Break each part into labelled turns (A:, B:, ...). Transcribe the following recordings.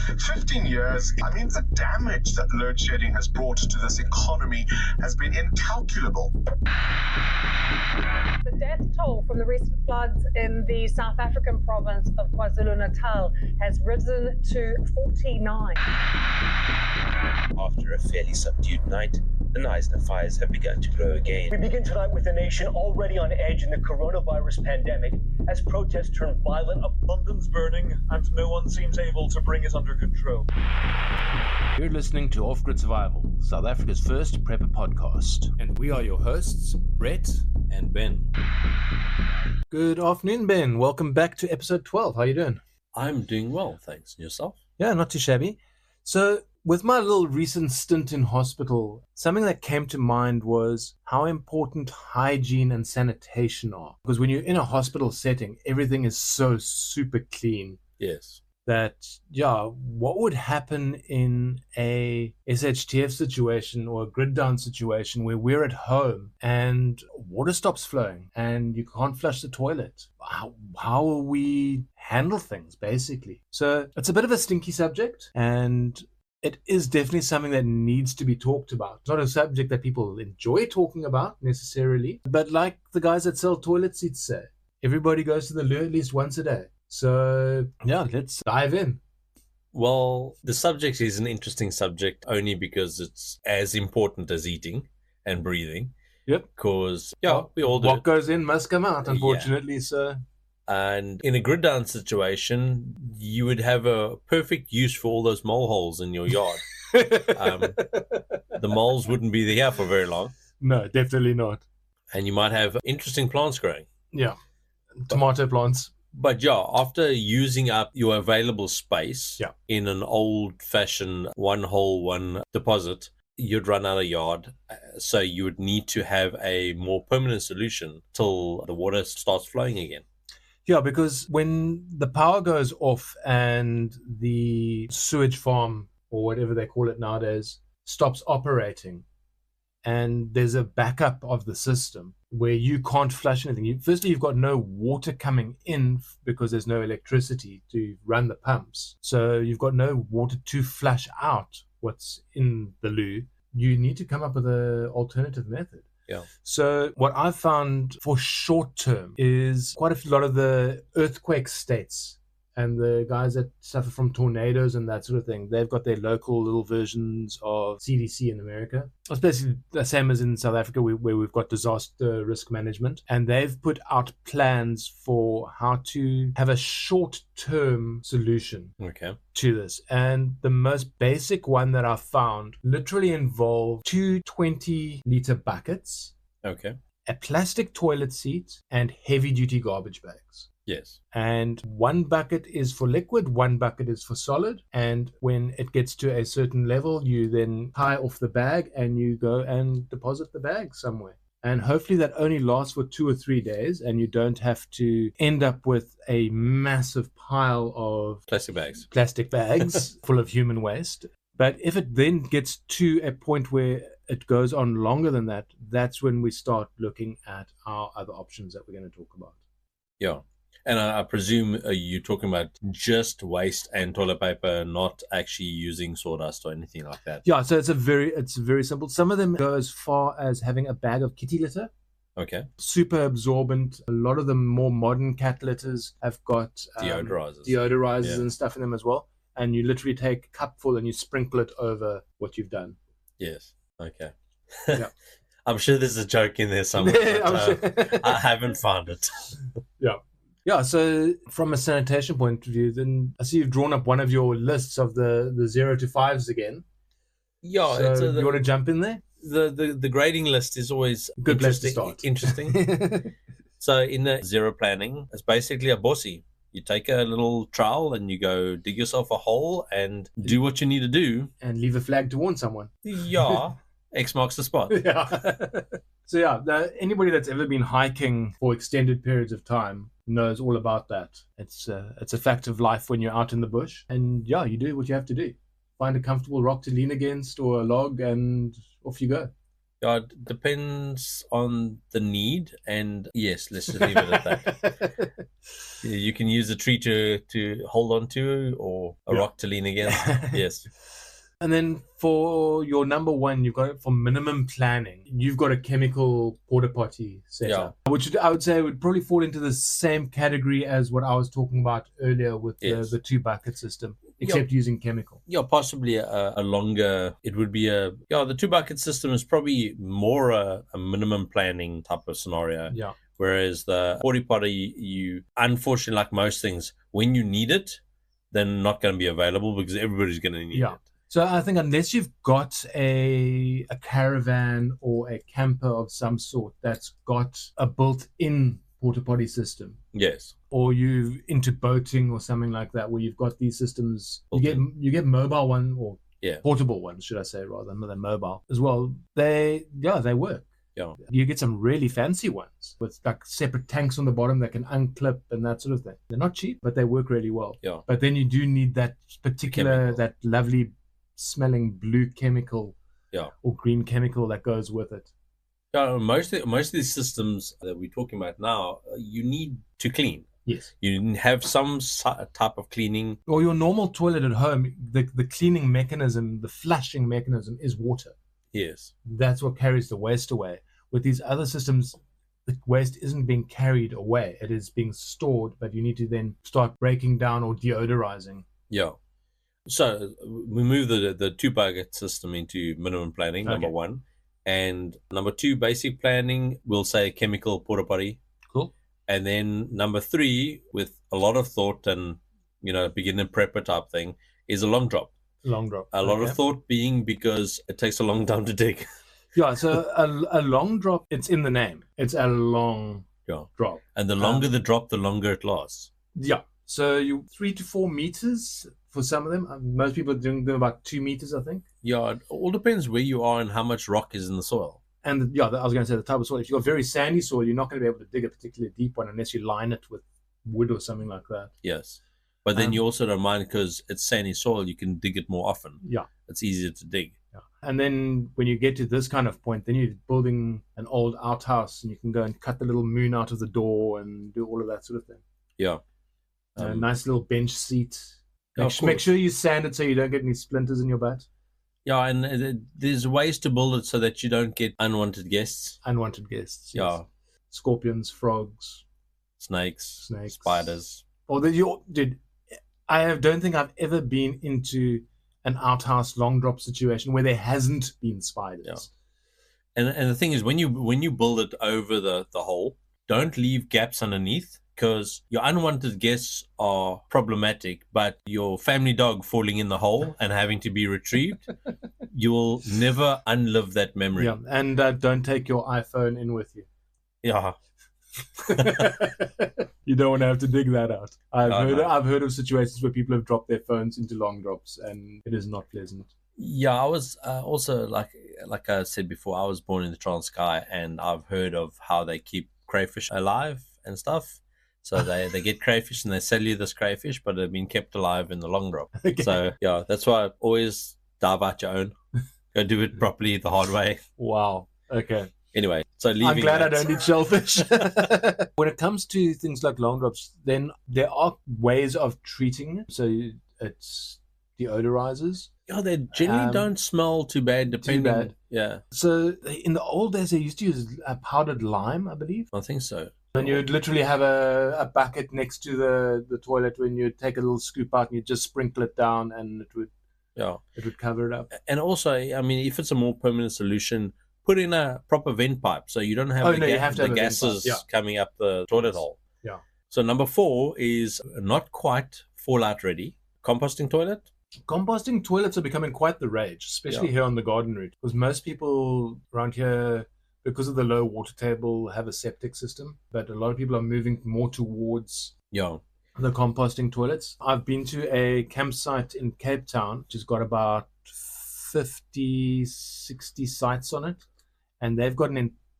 A: 15 years, the damage that load shedding has brought to this economy has been incalculable.
B: The death toll from the recent floods in the South African province of KwaZulu-Natal has risen to 49.
C: After a fairly subdued night, the Knysna fires have begun to grow again.
D: We begin tonight with a nation already on edge in the coronavirus pandemic as protests turn violent.
E: London's burning and no one seems able to bring it under control.
F: You're listening to Off-Grid Survival, South Africa's first prepper podcast.
G: And we are your hosts, Brett and Ben.
F: Good afternoon, Ben. Welcome back to episode 12. How are you doing?
G: I'm doing well, thanks. And yourself?
F: Yeah, not too shabby. So, with my little recent stint in hospital, something that came to mind was how important hygiene and sanitation are. Because when you're in a hospital setting, everything is so super clean.
G: Yes.
F: That, what would happen in a SHTF situation or a grid down situation where we're at home and water stops flowing and you can't flush the toilet? How will we handle things, basically? So it's a bit of a stinky subject, and it is definitely something that needs to be talked about. It's not a subject that people enjoy talking about necessarily, but like the guys that sell toilet seats say, everybody goes to the loo at least once a day. So, let's dive in.
G: Well, the subject is an interesting subject only because it's as important as eating and breathing.
F: Yep.
G: Because, we all do
F: what
G: it.
F: goes in must come out, unfortunately. So,
G: and in a grid down situation, you would have a perfect use for all those mole holes in your yard. The moles wouldn't be there for very long.
F: No, definitely not.
G: And you might have interesting plants growing.
F: Yeah. Tomato plants.
G: But after using up your available space in an old-fashioned one hole, one deposit, you'd run out of yard. So you would need to have a more permanent solution till the water starts flowing again.
F: Yeah, because when the power goes off and the sewage farm, or whatever they call it nowadays, stops operating, and there's a backup of the system where you can't flush anything. Firstly, you've got no water coming in because there's no electricity to run the pumps. So you've got no water to flush out what's in the loo. You need to come up with an alternative method.
G: Yeah.
F: So what I've found for short term is quite a lot of the earthquake states and the guys that suffer from tornadoes and that sort of thing, they've got their local little versions of CDC in America. It's basically the same as in South Africa where we've got disaster risk management. And they've put out plans for how to have a short-term solution to this. And the most basic one that I found literally involved two 20-liter buckets, a plastic toilet seat, and heavy-duty garbage bags.
G: Yes.
F: And one bucket is for liquid, one bucket is for solid. And when it gets to a certain level, you then tie off the bag and you go and deposit the bag somewhere. And hopefully that only lasts for 2 or 3 days and you don't have to end up with a massive pile of plastic bags full of human waste. But if it then gets to a point where it goes on longer than that, that's when we start looking at our other options that we're going to talk about.
G: Yeah. And I presume you're talking about just waste and toilet paper, not actually using sawdust or anything like that.
F: Yeah, so it's very simple. Some of them go as far as having a bag of kitty litter.
G: Okay.
F: Super absorbent. A lot of the more modern cat litters have got deodorizers and stuff in them as well. And you literally take a cupful and you sprinkle it over what you've done.
G: Yes. Okay.
F: Yeah.
G: I'm sure there's a joke in there somewhere, but I haven't found it.
F: Yeah. Yeah, so from a sanitation point of view, then I see you've drawn up one of your lists of the 0 to 5s again.
G: Yeah.
F: So you want to jump in there?
G: The grading list is always
F: good place to start.
G: Interesting. So in the zero planning, it's basically a bossy. You take a little trowel and you go dig yourself a hole and do what you need to do.
F: And leave a flag to warn someone.
G: Yeah. X marks the spot.
F: Yeah. So anybody that's ever been hiking for extended periods of time knows all about that. It's a fact of life when you're out in the bush. And you do what you have to do. Find a comfortable rock to lean against or a log and off you go.
G: Yeah, it depends on the need. And yes, let's just leave it at that. You can use a tree to hold on to or a rock to lean against. Yes.
F: And then for your number one, you've got it for minimum planning. You've got a chemical porta potty setup, which I would say would probably fall into the same category as what I was talking about earlier with the 2-bucket system, except using chemical.
G: Yeah, possibly a longer. It would be the 2-bucket system is probably more a minimum planning type of scenario.
F: Yeah.
G: Whereas the porta potty, you unfortunately, like most things, when you need it, they're not going to be available because everybody's going to need it.
F: So I think unless you've got a caravan or a camper of some sort that's got a built-in porta potty system,
G: yes,
F: or you into boating or something like that, where you've got these systems, you get mobile one or portable ones, should I say, rather than mobile as well. They work.
G: Yeah,
F: you get some really fancy ones with like separate tanks on the bottom that can unclip and that sort of thing. They're not cheap, but they work really well.
G: Yeah,
F: but then you do need that particular that lovely smelling blue chemical or green chemical that goes with it.
G: Yeah, most of these systems that we're talking about now, you need to clean.
F: Yes,
G: you have some type of cleaning.
F: Or your normal toilet at home, the cleaning mechanism, the flushing mechanism is water.
G: Yes,
F: that's what carries the waste away. With these other systems, the waste isn't being carried away; it is being stored. But you need to then start breaking down or deodorizing.
G: Yeah. So we move the 2-bucket system into minimum planning, number one. And number two, basic planning, we'll say chemical porta potty.
F: Cool.
G: And then number three, with a lot of thought and, beginner prepper type thing, is a long drop.
F: Long drop.
G: A lot of thought being because it takes a long time to dig.
F: Yeah, so a long drop, it's in the name. It's a long drop.
G: And the longer the drop, the longer it lasts.
F: Yeah. So 3 to 4 meters for some of them. Most people are doing them about 2 meters, I think.
G: Yeah, it all depends where you are and how much rock is in the soil.
F: And I was going to say the type of soil. If you've got very sandy soil, you're not going to be able to dig a particularly deep one unless you line it with wood or something like that.
G: Yes. But then you also don't mind because it's sandy soil, you can dig it more often.
F: Yeah.
G: It's easier to dig.
F: Yeah. And then when you get to this kind of point, then you're building an old outhouse and you can go and cut the little moon out of the door and do all of that sort of thing.
G: Yeah.
F: A nice little bench seat. Make sure you sand it so you don't get any splinters in your butt.
G: Yeah, and there's ways to build it so that you don't get unwanted guests.
F: Unwanted guests.
G: Yeah.
F: Yes. Scorpions, frogs,
G: snakes, spiders.
F: I don't think I've ever been into an outhouse long drop situation where there hasn't been spiders.
G: Yeah. And the thing is, when you build it over the hole, don't leave gaps underneath. Because your unwanted guests are problematic, but your family dog falling in the hole and having to be retrieved, you will never unlive that memory.
F: Yeah, and don't take your iPhone in with you.
G: Yeah.
F: You don't want to have to dig that out. I've heard of situations where people have dropped their phones into long drops, and it is not pleasant.
G: Yeah, I was also, like I said before, I was born in the Transkei, and I've heard of how they keep crayfish alive and stuff. So they get crayfish and they sell you this crayfish, but they've been kept alive in the long drop. Okay. So, yeah, that's why I always dive out your own. Go do it properly the hard way.
F: Wow. Okay.
G: Anyway, so leaving
F: I'm glad I don't eat shellfish. When it comes to things like long drops, then there are ways of treating it. So it's deodorizers.
G: Yeah, they generally don't smell too bad, depending.
F: Too bad.
G: Yeah.
F: So in the old days, they used to use powdered lime, I believe.
G: I think so.
F: And you'd literally have a bucket next to the toilet when you'd take a little scoop out and you'd just sprinkle it down and it would cover it up.
G: And also, I mean, if it's a more permanent solution, put in a proper vent pipe so you don't have the gases coming up the toilet hole.
F: Yeah.
G: So number 4 is not quite fallout ready. Composting toilet.
F: Composting toilets are becoming quite the rage, especially here on the garden route, because most people around here, because of the low water table, have a septic system, but a lot of people are moving more towards the composting toilets. I've been to a campsite in Cape Town, which has got about 50, 60 sites on it, and they've got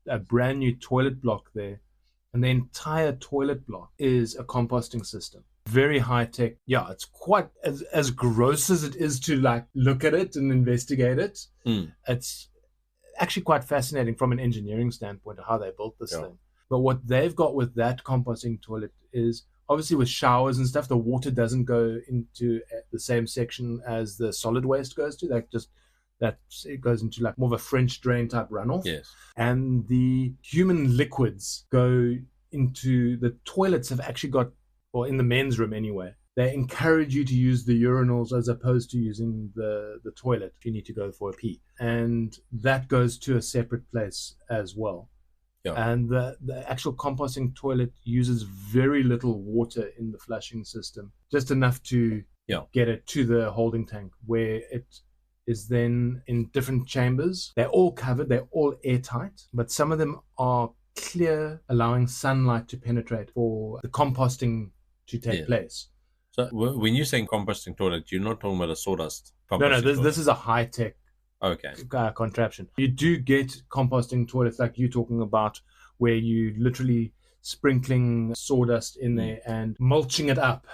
F: a brand new toilet block there, and the entire toilet block is a composting system. Very high tech. Yeah, it's quite as gross as it is to like look at it and investigate it. It's actually quite fascinating from an engineering standpoint of how they built this thing. But what they've got with that composting toilet is obviously with showers and stuff, the water doesn't go into the same section as the solid waste goes to. It goes into like more of a French drain type runoff.
G: Yes.
F: And the human liquids go into the toilets have actually got, or in the men's room anyway, they encourage you to use the urinals as opposed to using the toilet if you need to go for a pee. And that goes to a separate place as well.
G: Yeah.
F: And the actual composting toilet uses very little water in the flushing system, just enough to get it to the holding tank, where it is then in different chambers. They're all covered, they're all airtight, but some of them are clear, allowing sunlight to penetrate for the composting to take place.
G: So when you're saying composting toilet, you're not talking about a sawdust composting
F: No, this is a high-tech contraption. You do get composting toilets like you're talking about, where you literally sprinkling sawdust in there and mulching it up.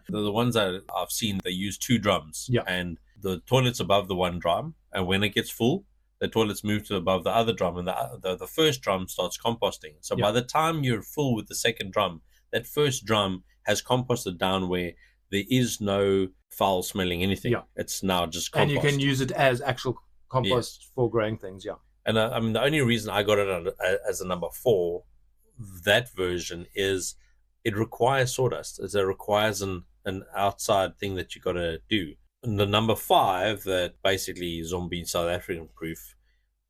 G: The ones that I've seen, they use 2 drums, and the toilet's above the one drum, and when it gets full, the toilets move to above the other drum, and the first drum starts composting. So by the time you're full with the second drum, that first drum has composted down where there is no foul smelling anything. It's now just compost.
F: And you can use it as actual compost for growing things,
G: And I mean, the only reason I got it as a number 4, that version, is it requires sawdust. It requires an outside thing that you got to do. And the number 5 that basically is on being South African proof,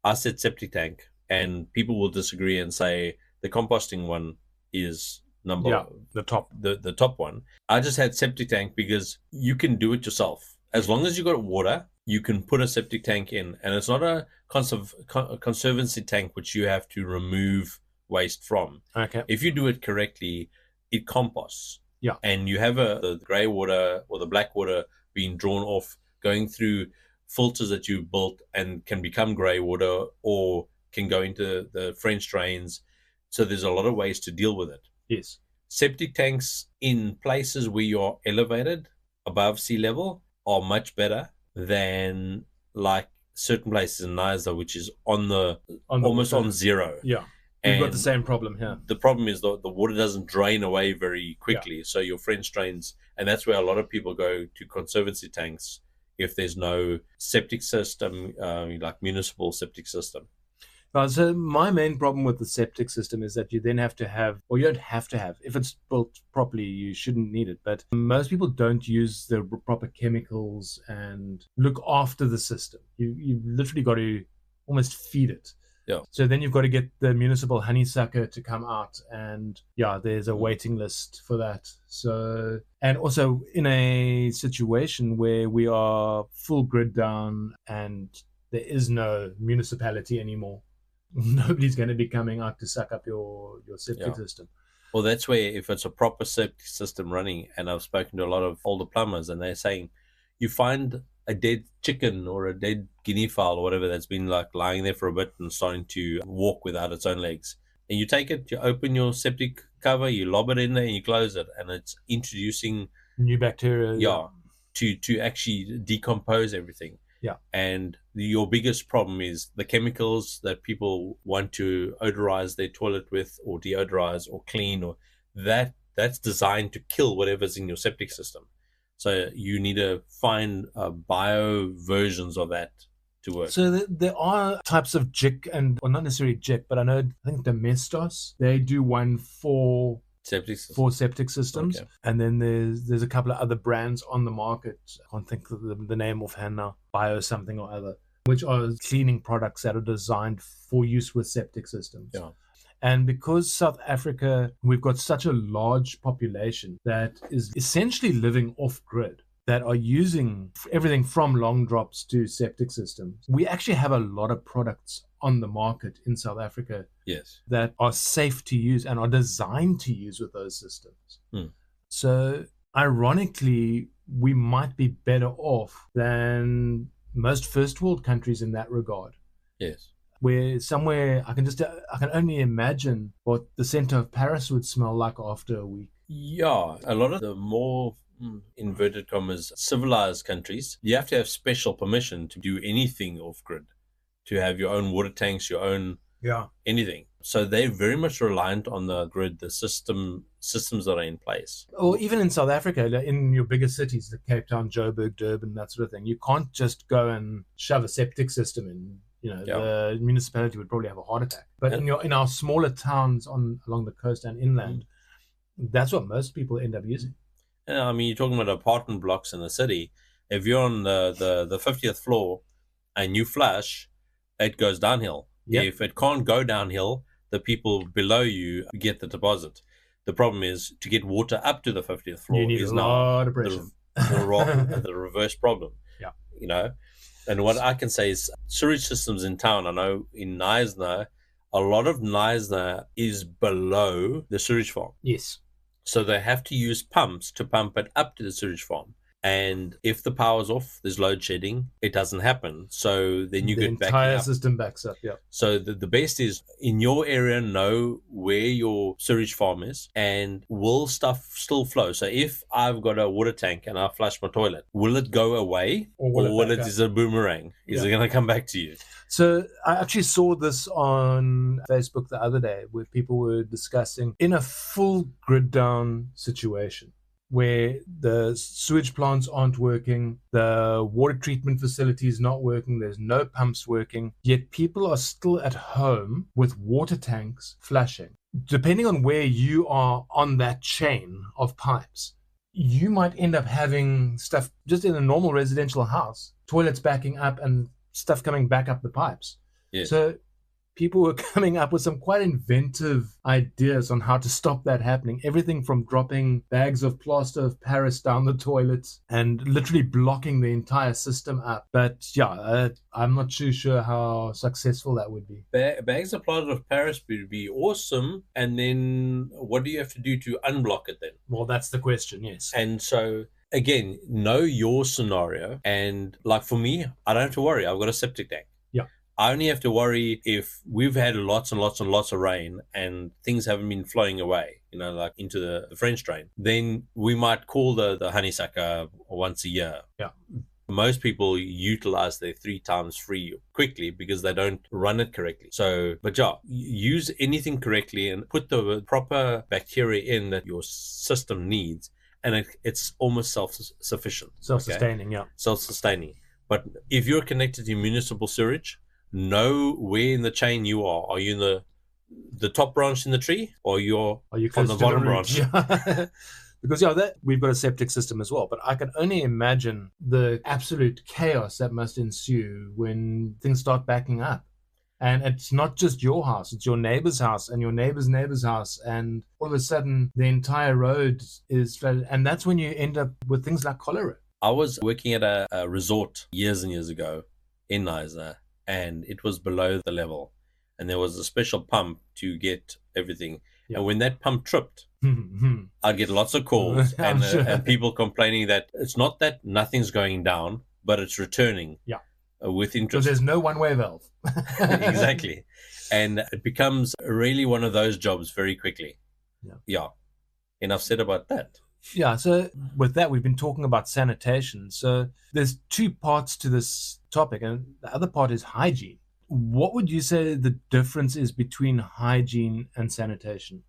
G: I said septic tank, and people will disagree and say the composting one is the top one. I just had septic tank because you can do it yourself. As long as you got water, you can put a septic tank in, and it's not a conservancy tank which you have to remove waste from.
F: Okay.
G: If you do it correctly, it composts. And you have the grey water or the black water being drawn off, going through filters that you built, and can become grey water or can go into the French drains. So there's a lot of ways to deal with it.
F: Yes.
G: Septic tanks in places where you're elevated above sea level are much better than like certain places in Niza, which is almost on zero.
F: We've got the same problem here.
G: The problem is the water doesn't drain away very quickly. So your French drains, and that's where a lot of people go to conservancy tanks if there's no septic system, like municipal septic system.
F: So my main problem with the septic system is that you then have to have, or you don't have to have, if it's built properly, you shouldn't need it. But most people don't use the proper chemicals and look after the system. You've literally got to almost feed it. So then you've got to get the municipal honeysucker to come out, and there's a waiting list for that. So, and also in a situation where we are full grid down and there is no municipality anymore, nobody's going to be coming out to suck up your septic system.
G: Well, that's where, if it's a proper septic system running, and I've spoken to a lot of older plumbers, and they're saying you find a dead chicken or a dead guinea fowl or whatever that's been like lying there for a bit and starting to walk without its own legs, and you take it, you open your septic cover, you lob it in there, and you close it, and it's introducing
F: new bacteria
G: to actually decompose everything. And your biggest problem is the chemicals that people want to odorize their toilet with, or deodorize, or clean, or that's designed to kill whatever's in your septic system. So you need to find bio versions of that to work.
F: So there are types of JIC, not necessarily JIC, but I think Domestos, they do one for septic systems. Okay. And then there's a couple of other brands on the market. I can't think of the name offhand now, Bio something or other, which are cleaning products that are designed for use with septic systems. And because South Africa, we've got such a large population that is essentially living off-grid, that are using everything from long drops to septic systems, we actually have a lot of products on the market in South Africa that are safe to use and are designed to use with those systems. So ironically, we might be better off than most first world countries in that regard. Where somewhere I can only imagine what the center of Paris would smell like after a week.
G: A lot of the more inverted commas civilized countries, you have to have special permission to do anything off grid, to have your own water tanks, your own anything. So they're very much reliant on the grid, the systems that are in place.
F: Or even in South Africa, in your bigger cities, like Cape Town, Joburg, Durban, that sort of thing, you can't just go and shove a septic system in. The municipality would probably have a heart attack. But in our smaller towns along the coast and inland, that's what most people end up using.
G: Yeah, I mean, you're talking about apartment blocks in the city. If you're on the 50th floor and you flush, it goes downhill. Yep. If it can't go downhill, the people below you get the deposit. The problem is to get water up to the 50th floor.
F: You need a lot of pressure.
G: The reverse problem.
F: Yeah.
G: And what I can say is sewage systems in town, I know in Knysna, a lot of Knysna is below the sewage farm.
F: Yes.
G: So they have to use pumps to pump it up to the sewage farm. And if the power's off, there's load shedding, it doesn't happen. So then you get back. The
F: entire system backs up, yeah.
G: So the best is in your area, know where your sewage farm is and will stuff still flow. So if I've got a water tank and I flush my toilet, will it go away or will it is a boomerang? Is it going to come back to you?
F: So I actually saw this on Facebook the other day where people were discussing in a full grid down situation, where the sewage plants aren't working, the water treatment facility is not working, there's no pumps working, yet people are still at home with water tanks flushing. Depending on where you are on that chain of pipes, you might end up having stuff just in a normal residential house, toilets backing up and stuff coming back up the pipes.
G: Yes.
F: So people were coming up with some quite inventive ideas on how to stop that happening. Everything from dropping bags of plaster of Paris down the toilets and literally blocking the entire system up. But I'm not too sure how successful that would be.
G: Bags of plaster of Paris would be awesome. And then what do you have to do to unblock it then?
F: Well, that's the question, yes.
G: And so again, know your scenario. And like for me, I don't have to worry. I've got a septic tank. I only have to worry if we've had lots and lots and lots of rain and things haven't been flowing away, like into the French drain. Then we might call the honeysucker once a year.
F: Yeah.
G: Most people utilize their 3 times free quickly because they don't run it correctly. So, but use anything correctly and put the proper bacteria in that your system needs. And it's almost self-sufficient.
F: Self-sustaining,
G: okay? Self-sustaining. But if you're connected to municipal sewage, know where in the chain you are. Are you in the top branch in the tree, or are you on the bottom branch?
F: Because we've got a septic system as well, but I can only imagine the absolute chaos that must ensue when things start backing up. And it's not just your house, it's your neighbor's house and your neighbor's house, and all of a sudden the entire road is flooded, and that's when you end up with things like cholera.
G: I was working at a resort years and years ago in Knysna, and it was below the level, and there was a special pump to get everything. Yeah. And when that pump tripped, I'd get lots of calls and people complaining that it's not that nothing's going down, but it's returning.
F: Yeah.
G: With interest.
F: So there's no one-way valve.
G: Exactly. And it becomes really one of those jobs very quickly. Yeah. Enough said about that.
F: Yeah, so with that, we've been talking about sanitation. So there's 2 parts to this topic, and the other part is hygiene. What would you say the difference is between hygiene and sanitation?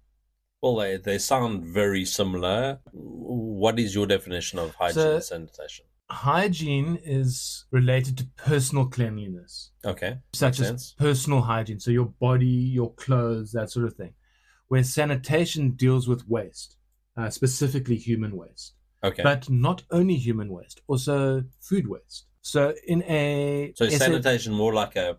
G: Well, they sound very similar. What is your definition of hygiene and sanitation?
F: Hygiene is related to personal cleanliness.
G: Okay.
F: Such as personal hygiene, so your body, your clothes, that sort of thing. Where sanitation deals with waste. Specifically human waste.
G: Okay.
F: But not only human waste, also food waste. So
G: sanitation more like a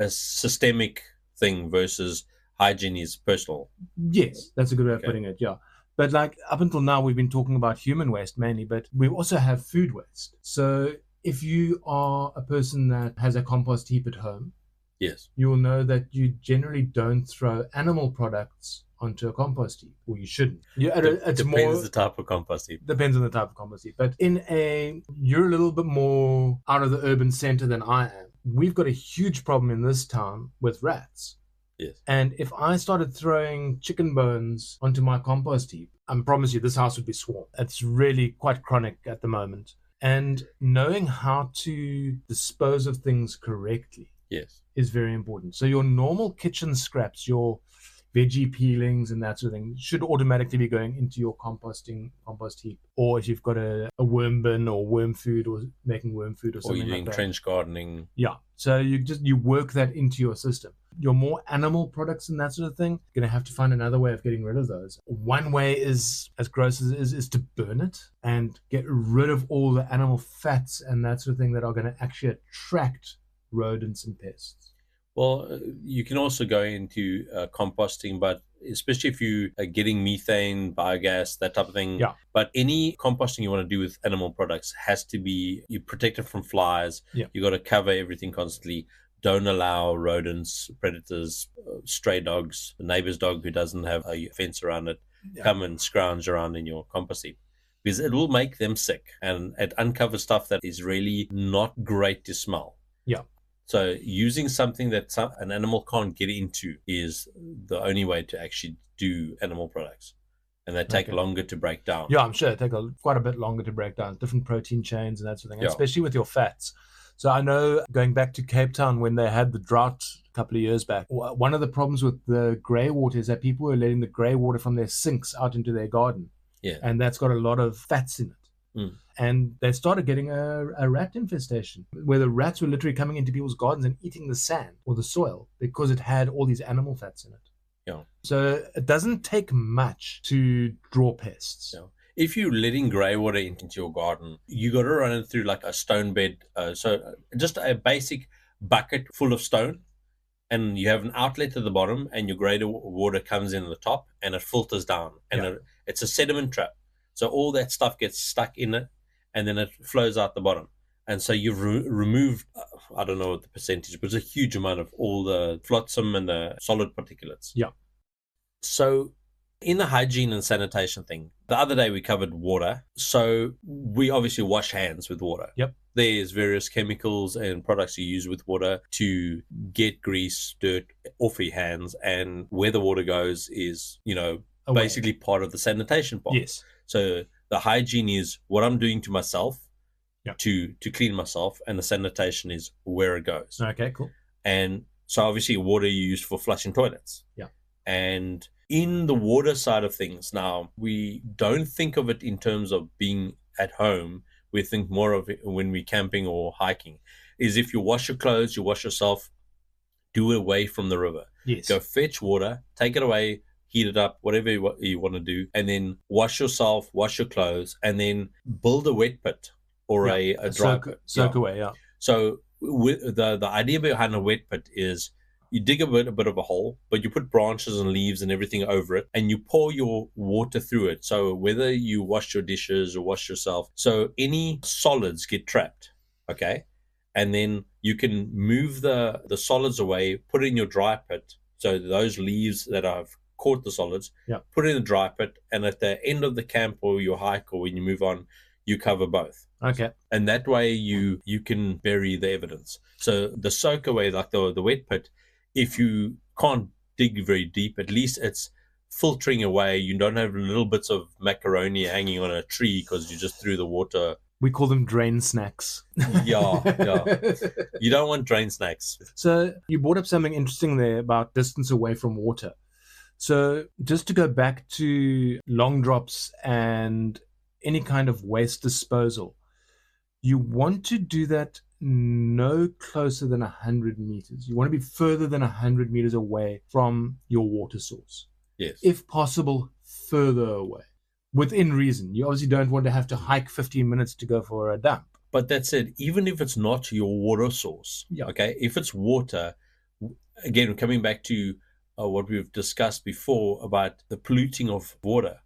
G: systemic thing versus hygiene is personal.
F: Yes, that's a good way of putting it, yeah. But like up until now, we've been talking about human waste mainly, but we also have food waste. So if you are a person that has a compost heap at home,
G: yes,
F: you will know that you generally don't throw animal products onto a compost heap, or you shouldn't.
G: Depends the type of compost heap.
F: Depends on the type of compost heap. But you're a little bit more out of the urban center than I am. We've got a huge problem in this town with rats.
G: Yes.
F: And if I started throwing chicken bones onto my compost heap, I promise you this house would be swarmed. It's really quite chronic at the moment. And knowing how to dispose of things correctly
G: Yes.
F: is very important. So your normal kitchen scraps, your veggie peelings and that sort of thing, should automatically be going into your compost heap. Or if you've got a worm bin or worm food, or making worm food or something
G: you're
F: like
G: doing
F: that.
G: trench gardening.
F: Yeah. So you work that into your system. Your more animal products and that sort of thing, you're going to have to find another way of getting rid of those. One way is, as gross as it is to burn it and get rid of all the animal fats and that sort of thing that are going to actually attract rodents and pests.
G: Well, you can also go into composting, but especially if you are getting methane, biogas, that type of thing.
F: Yeah.
G: But any composting you want to do with animal products has to be, you protect it from flies.
F: Yeah.
G: You got to cover everything constantly. Don't allow rodents, predators, stray dogs, the neighbor's dog who doesn't have a fence around it, come and scrounge around in your compost heap, because it will make them sick, and it uncovers stuff that is really not great to smell.
F: Yeah.
G: So using something that an animal can't get into is the only way to actually do animal products. And they take longer to break down.
F: Yeah, I'm sure it takes quite a bit longer to break down. Different protein chains and that sort of thing, especially with your fats. So I know, going back to Cape Town when they had the drought a couple of years back, one of the problems with the grey water is that people were letting the grey water from their sinks out into their garden.
G: Yeah.
F: And that's got a lot of fats in it. And they started getting a rat infestation where the rats were literally coming into people's gardens and eating the sand or the soil because it had all these animal fats in it.
G: Yeah.
F: So it doesn't take much to draw pests.
G: Yeah. If you're letting grey water into your garden, you got to run it through like a stone bed. So just a basic bucket full of stone, and you have an outlet at the bottom, and your grey water comes in at the top, and it filters down, and it's a sediment trap. So all that stuff gets stuck in it, and then it flows out the bottom. And so you've removed, I don't know what the percentage, but it's a huge amount of all the flotsam and the solid particulates.
F: Yeah.
G: So in the hygiene and sanitation thing, the other day we covered water. So we obviously wash hands with water.
F: Yep.
G: There's various chemicals and products you use with water to get grease, dirt off your hands. And where the water goes is, basically part of the sanitation part.
F: Yes.
G: So the hygiene is what I'm doing to myself to clean myself, and the sanitation is where it goes.
F: Okay, cool.
G: And so obviously water you use for flushing toilets.
F: Yeah.
G: And in the water side of things now, we don't think of it in terms of being at home. We think more of it when we're camping or hiking, is if you wash your clothes, you wash yourself, do it away from the river.
F: Yes.
G: Go fetch water, take it away, heat it up, whatever you want to do, and then wash yourself, wash your clothes, and then build a wet pit or a dry pit.
F: Soak away, yeah.
G: So the idea behind a wet pit is you dig a bit of a hole, but you put branches and leaves and everything over it, and you pour your water through it. So whether you wash your dishes or wash yourself, so any solids get trapped, okay? And then you can move the solids away, put it in your dry pit. So those leaves that have caught the solids, put it in the dry pit, and at the end of the camp or your hike or when you move on, you cover both.
F: Okay.
G: And that way you can bury the evidence. So the soak away, like the wet pit, if you can't dig very deep, at least it's filtering away. You don't have little bits of macaroni hanging on a tree because you just threw the water.
F: We call them drain snacks.
G: Yeah. You don't want drain snacks.
F: So you brought up something interesting there about distance away from water. So just to go back to long drops and any kind of waste disposal, you want to do that no closer than 100 meters. You want to be further than 100 meters away from your water source.
G: Yes.
F: If possible, further away. Within reason. You obviously don't want to have to hike 15 minutes to go for a dump.
G: But that said, even if it's not your water source, okay, if it's water, again, coming back to what we've discussed before about the polluting of water.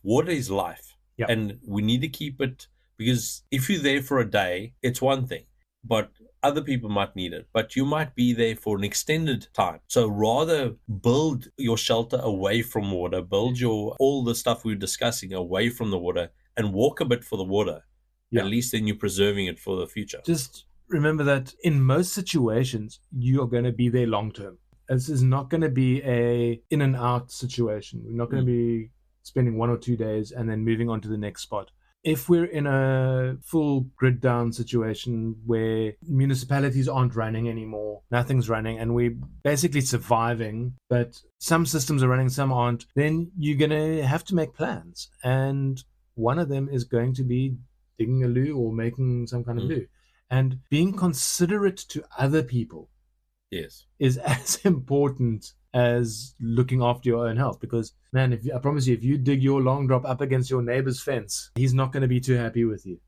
G: Water is life.
F: Yep.
G: And we need to keep it, because if you're there for a day, it's one thing, but other people might need it, but you might be there for an extended time. So rather build your shelter away from water, build all the stuff we're discussing away from the water, and walk a bit for the water. At least then you're preserving it for the future.
F: Just remember that in most situations, you are going to be there long term. This is not going to be a in and out situation. We're not going to be spending 1 or 2 days and then moving on to the next spot. if we're in a full grid down situation where municipalities aren't running anymore, nothing's running, and we're basically surviving, but some systems are running, some aren't, then you're going to have to make plans. And one of them is going to be digging a loo or making some kind of loo. And being considerate to other people is as important as looking after your own health. Because, man, I promise you, if you dig your long drop up against your neighbor's fence, he's not going to be too happy with you.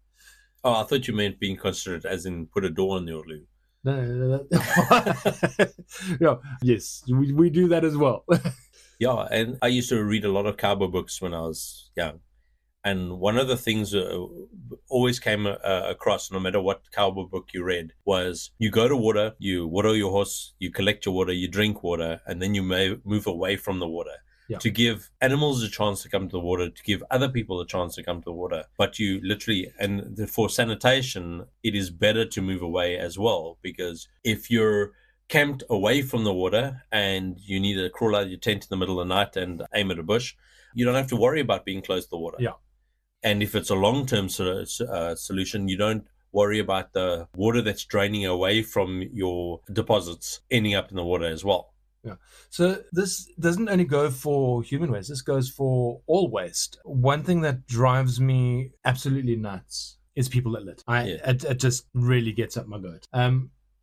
G: Oh, I thought you meant being considerate as in put a door on your loo.
F: No. Yeah, yes, we do that as well.
G: Yeah, and I used to read a lot of cowboy books when I was young. And one of the things always came across, no matter what cowboy book you read, was you go to water, you water your horse, you collect your water, you drink water, and then you may move away from the water to give animals a chance to come to the water, to give other people a chance to come to the water. But you literally, and for sanitation, it is better to move away as well, because if you're camped away from the water and you need to crawl out of your tent in the middle of the night and aim at a bush, you don't have to worry about being close to the water.
F: Yeah.
G: And if it's a long-term solution, you don't worry about the water that's draining away from your deposits ending up in the water as well.
F: Yeah. So this doesn't only go for human waste. This goes for all waste. One thing that drives me absolutely nuts is people that litter. It just really gets up my goat.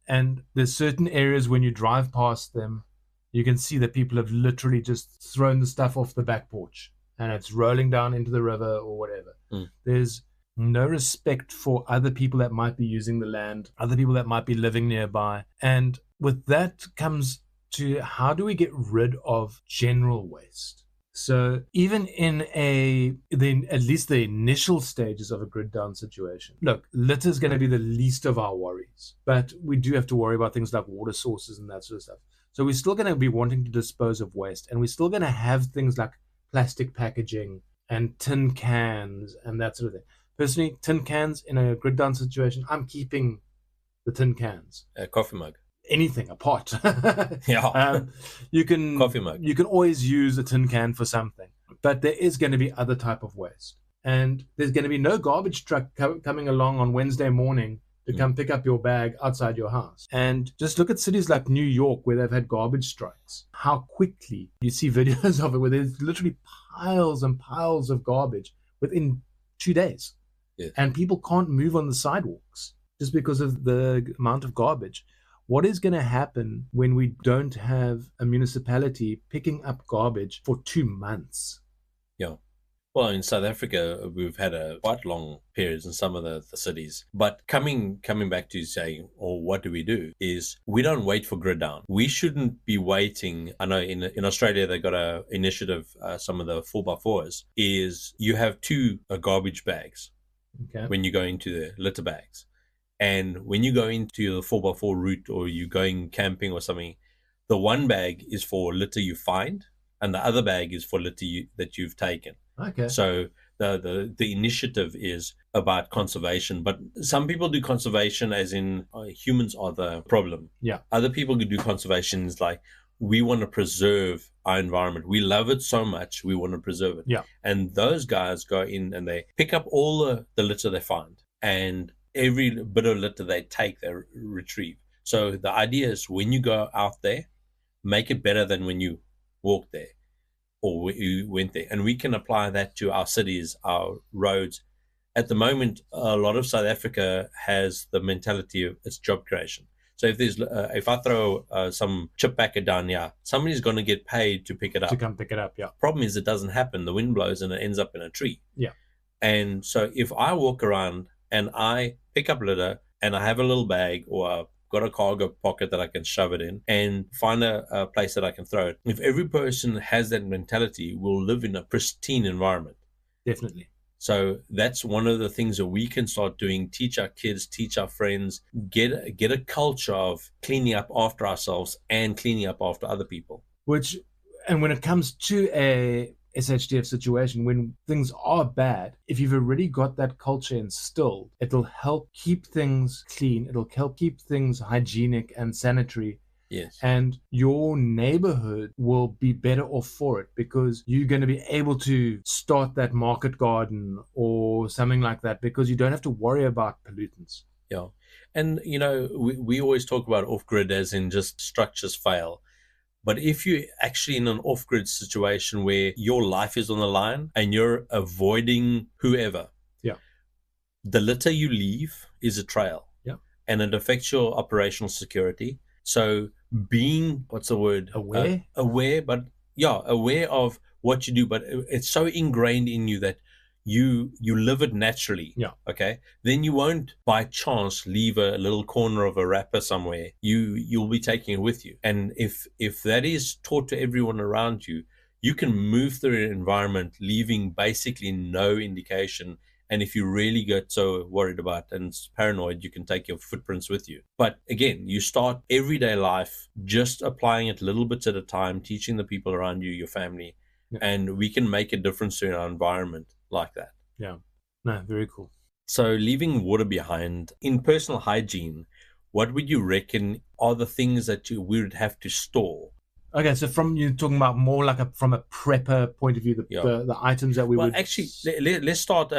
F: And there's certain areas when you drive past them, you can see that people have literally just thrown the stuff off the back porch and it's rolling down into the river or whatever. There's no respect for other people that might be using the land, other people that might be living nearby. And with that comes to, how do we get rid of general waste? So even in at least the initial stages of a grid down situation, look, litter is going to be the least of our worries, but we do have to worry about things like water sources and that sort of stuff. So we're still going to be wanting to dispose of waste, and we're still going to have things like plastic packaging and tin cans and that sort of thing. Personally, tin cans in a grid down situation, I'm keeping the tin cans.
G: A coffee mug.
F: Anything, a pot.
G: You can coffee mug.
F: You can always use a tin can for something, but there is going to be other type of waste, and there's going to be no garbage truck coming along on Wednesday morning to come pick up your bag outside your house. And just look at cities like New York, where they've had garbage strikes. How quickly you see videos of it, where there's literally piles and piles of garbage within 2 days, and people can't move on the sidewalks just because of the amount of garbage. What is going to happen when we don't have a municipality picking up garbage for 2 months?
G: Yeah. Well, in South Africa, we've had a quite long periods in some of the cities. But coming back to saying, what do we do, is we don't wait for grid down. We shouldn't be waiting. I know in Australia, they got a initiative, some of the 4x4s, is you have 2 garbage bags when you go into the litter bags. And when you go into the 4x4 route, or you're going camping or something, the one bag is for litter you find, and the other bag is for litter that you've taken.
F: Okay.
G: So the initiative is about conservation, but some people do conservation as in humans are the problem.
F: Yeah.
G: Other people could do conservation is like, we want to preserve our environment. We love it so much, we want to preserve it.
F: Yeah.
G: And those guys go in and they pick up all the litter they find, and every bit of litter they take, they retrieve. So the idea is, when you go out there, make it better than when you walked there or when you went there. And we can apply that to our cities, our roads. At the moment, a lot of South Africa has the mentality of it's job creation. So if I throw some chip packet down here, somebody's going to get paid to pick it up.
F: To come pick it up, yeah.
G: Problem is, it doesn't happen. The wind blows and it ends up in a tree.
F: Yeah.
G: And so if I walk around and I pick up litter and I have a little bag, or I've got a cargo pocket that I can shove it in, and find a place that I can throw it. If every person has that mentality, we'll live in a pristine environment.
F: Definitely.
G: So that's one of the things that we can start doing, teach our kids, teach our friends, get a culture of cleaning up after ourselves and cleaning up after other people.
F: And when it comes to a SHDF situation, when things are bad, if you've already got that culture instilled, it'll help keep things clean, it'll help keep things hygienic and sanitary,
G: Yes.
F: And your neighborhood will be better off for it because you're going to be able to start that market garden or something like that because you don't have to worry about pollutants.
G: Yeah. And, we always talk about off-grid as in just structures fail. But if you're actually in an off-grid situation where your life is on the line and you're avoiding whoever, the litter you leave is a trail.
F: Yeah.
G: And it affects your operational security. So being, what's the word?
F: Aware?
G: Aware of what you do, but it's so ingrained in you that you live it naturally.
F: Yeah.
G: Okay. Then you won't by chance leave a little corner of a wrapper somewhere. You'll be taking it with you. And if that is taught to everyone around you, you can move through an environment leaving basically no indication. And if you really get so worried about and paranoid, you can take your footprints with you. But again, you start everyday life just applying it little bits at a time, teaching the people around you, your family, and we can make a difference in our environment like that.
F: Yeah. No, very cool.
G: So leaving water behind in personal hygiene, what would you reckon are the things that we would have to store?
F: Okay, so from you talking about more like from a prepper point of view, the items that we would...
G: Well, actually, let's start,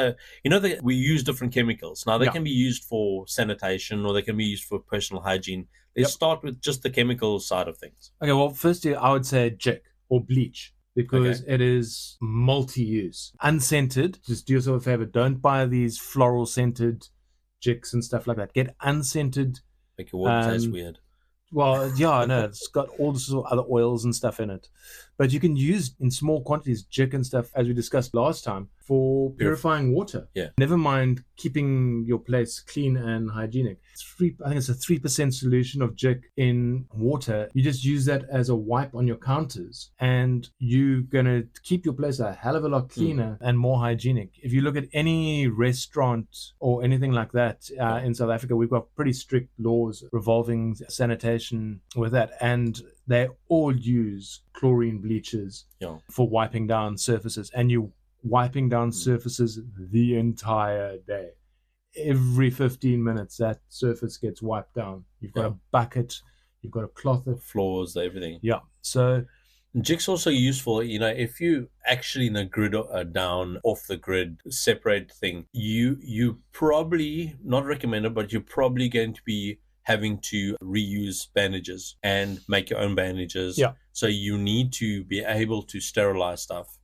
G: we use different chemicals. Now, they can be used for sanitation or they can be used for personal hygiene. Let's start with just the chemical side of things.
F: Okay, well, firstly, I would say jik or bleach because it is multi-use. Unscented, just do yourself a favor, don't buy these floral scented jiks and stuff like that. Get unscented.
G: Make your water taste weird.
F: Well, yeah, no, it's got all sorts of other oils and stuff in it. But you can use in small quantities jik and stuff, as we discussed last time, for purifying water.
G: Yeah.
F: Never mind keeping your place clean and hygienic. I think it's a 3% solution of jik in water. You just use that as a wipe on your counters, and you're going to keep your place a hell of a lot cleaner and more hygienic. If you look at any restaurant or anything like that in South Africa, we've got pretty strict laws revolving sanitation with that. And they all use chlorine bleaches for wiping down surfaces. And you're wiping down surfaces the entire day. Every 15 minutes, that surface gets wiped down. You've got a bucket, you've got a cloth,
G: floors, everything.
F: Yeah. So
G: jik's also useful, if you actually in a grid down off the grid separate thing, you probably not recommended, but you're probably going to be having to reuse bandages and make your own bandages.
F: Yeah.
G: So you need to be able to sterilize stuff.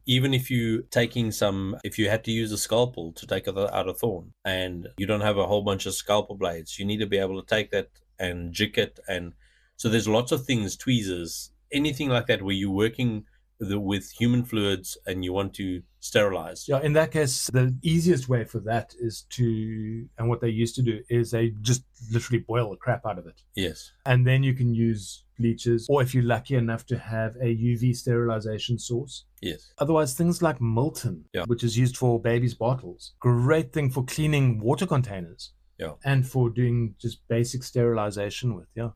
G: Even if you had to use a scalpel to take out a thorn and you don't have a whole bunch of scalpel blades, you need to be able to take that and jik it. And so there's lots of things, tweezers, anything like that where you're working with human fluids and you want to sterilize.
F: Yeah, in that case, the easiest way for that is and what they used to do is they just literally boil the crap out of it.
G: Yes.
F: And then you can use bleaches, or if you're lucky enough to have a UV sterilization source.
G: Yes.
F: Otherwise, things like Milton, which is used for babies' bottles, great thing for cleaning water containers.
G: Yeah.
F: And for doing just basic sterilization with,
G: Yeah.